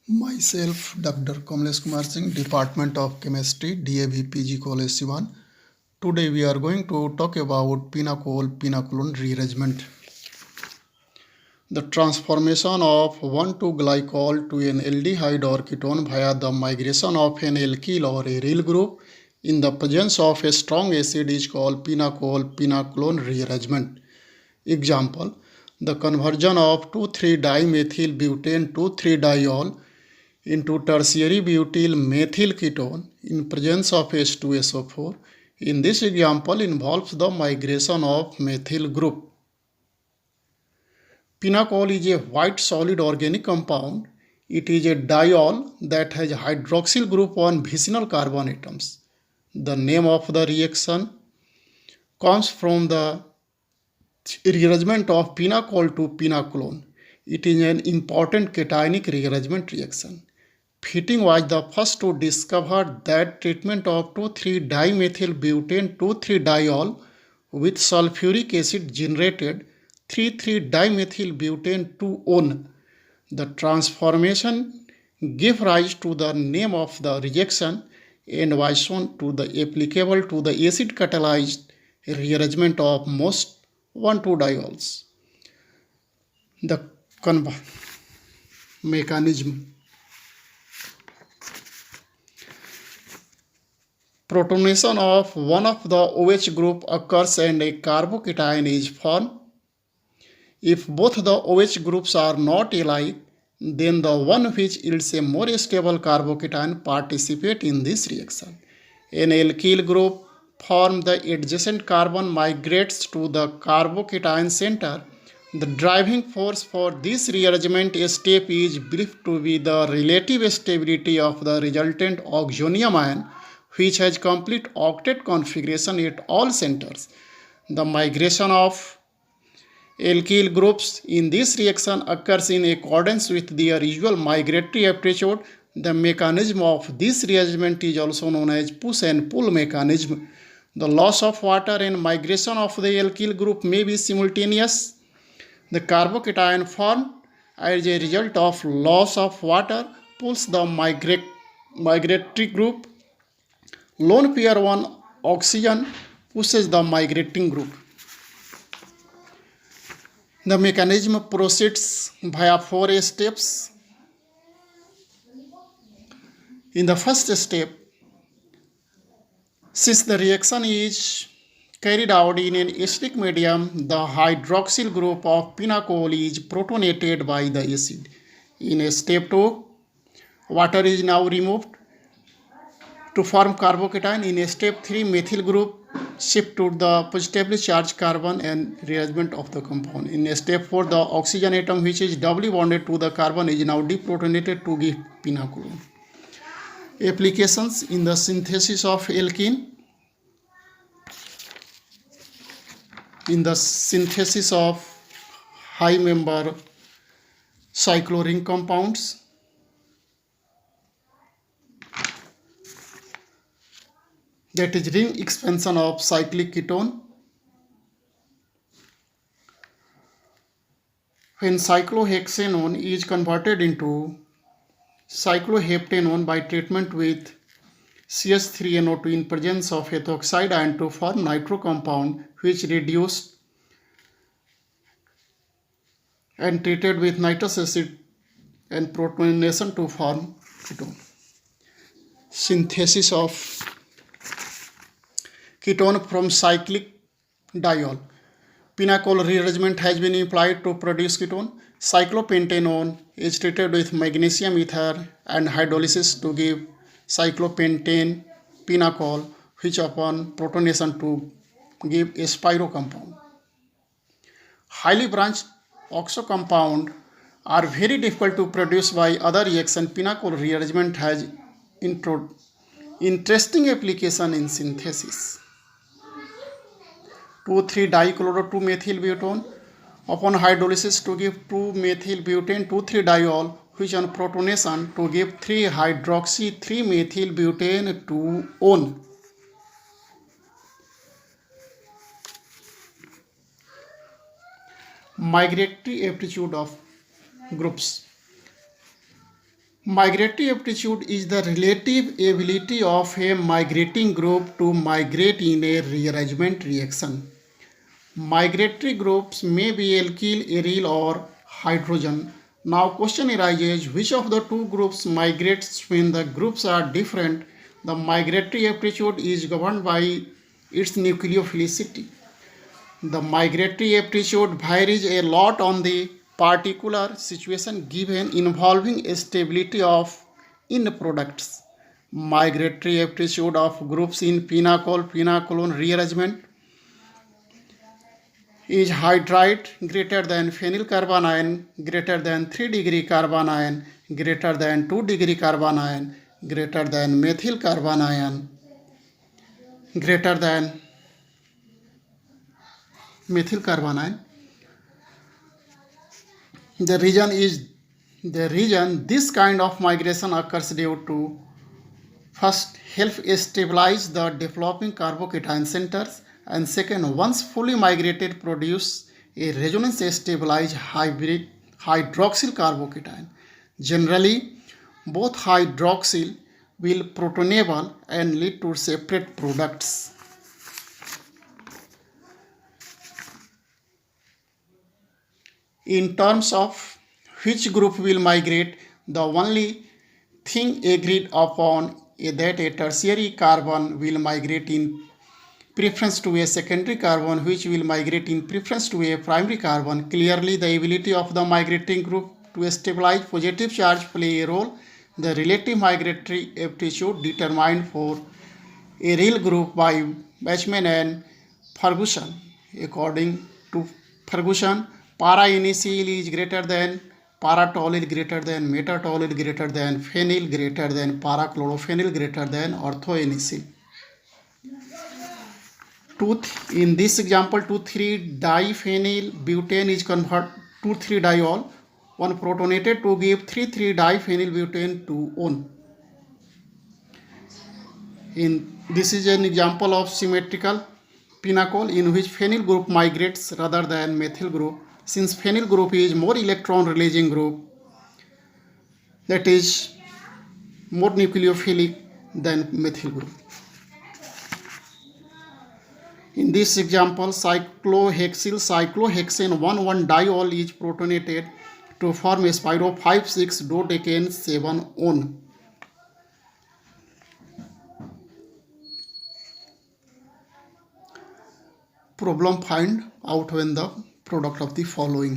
Myself, Dr. Kamlesh Kumar Singh, Department of Chemistry, DAV PG College Siwan. Today we are going to talk about pinacolone rearrangement. The transformation of 1,2-glycol to an aldehyde or ketone via the migration of an alkyl or aryl group in the presence of a strong acid is called pinacolone rearrangement. Example: the conversion of 2,3-dimethyl-butane 2,3-diol into tertiary butyl methyl ketone in presence of H2SO4. In this example involves the migration of methyl group. Pinacol is a white solid organic compound. It is a diol that has hydroxyl group on vicinal carbon atoms. The name of the reaction comes from the rearrangement of pinacol to pinacolone. It is an important cationic rearrangement reaction. Fitting was the first to discover that treatment of 2,3-dimethyl-butane 2,3-diol with sulfuric acid generated 3,3-dimethyl-butane 2-one. The transformation gave rise to the name of the reaction and was shown to be applicable to the acid-catalyzed rearrangement of most 1,2-diols. The mechanism: protonation of one of the OH group occurs and a carbocation is formed. If both the OH groups are not alike, then the one which yields a more stable carbocation participates in this reaction. An alkyl group forms, the adjacent carbon migrates to the carbocation center. The driving force for this rearrangement step is believed to be the relative stability of the resultant oxonium ion, which has complete octet configuration at all centers. The migration of alkyl groups in this reaction occurs in accordance with their usual migratory aptitude. The mechanism of this rearrangement is also known as push and pull mechanism. The loss of water and migration of the alkyl group may be simultaneous. The carbocation formed as a result of loss of water pulls the migratory group. Lone pair 1 oxygen pushes the migrating group. The mechanism proceeds via 4 steps. In the first step, since the reaction is carried out in an acidic medium, the hydroxyl group of pinacol is protonated by the acid. In step 2, water is now removed to form carbocation. In step 3, methyl group shift to the positively charged carbon and rearrangement of the compound. In step 4, the oxygen atom which is doubly bonded to the carbon is now deprotonated to give pinacolone. Applications in the synthesis of alkene. In the synthesis of high member cycloring compounds. That is ring expansion of cyclic ketone. When cyclohexanone is converted into cycloheptanone by treatment with CH3NO2 in presence of ethoxide ion to form nitro compound, which reduced and treated with nitrous acid and protonation to form ketone. Synthesis of ketone from cyclic diol. Pinacol rearrangement has been applied to produce ketone. Cyclopentanone is treated with magnesium ether and hydrolysis to give cyclopentane pinacol, which upon protonation to give a spiro compound. Highly branched oxo compound are very difficult to produce by other reaction. Pinacol rearrangement has interesting application in synthesis. 2,3-dichloro-2-methyl-butane upon hydrolysis to give 2-methyl-butane 2,3-diol, which on protonation to give 3-hydroxy 3-methyl-butane 2-one. Migratory aptitude of groups. Migratory aptitude is the relative ability of a migrating group to migrate in a rearrangement reaction. Migratory groups may be alkyl, aryl, or hydrogen. Now, question arises: which of the two groups migrates when the groups are different? The migratory aptitude is governed by its nucleophilicity. The migratory aptitude varies a lot on the particular situation given involving stability of end products. Migratory aptitude of groups in pinacol-pinacolone rearrangement is hydride greater than phenylcarbanion greater than 3 degree carbanion greater than 2 degree carbanion greater than methyl carbanion greater than methyl carbanion. The reason this kind of migration occurs due to first help stabilize the developing carbocation centers, and second, once fully migrated, produce a resonance stabilized hybrid hydroxyl carbocation. Generally, both hydroxyl will protonable and lead to separate products. In terms of which group will migrate, the only thing agreed upon is that a tertiary carbon will migrate in preference to a secondary carbon, which will migrate in preference to a primary carbon. Clearly, the ability of the migrating group to stabilize positive charge play a role. The relative migratory aptitude determined for a real group by Bachmann and Ferguson. According to Ferguson, para-inosine is greater than para-toluene greater than metatoluene greater than phenyl greater than para-chlorophenyl greater than ortho-inosine. In this example, 2,3-diphenyl butane is converted to 2,3-diol. One protonated to give 3,3-diphenyl butane 2-on. This is an example of symmetrical pinacol in which phenyl group migrates rather than methyl group. Since phenyl group is more electron releasing group, that is more nucleophilic than methyl group. In this example, cyclohexane 1,1-diol is protonated to form a spiro 5,6-dodecane 7-on. Problem: find out when the product of the following.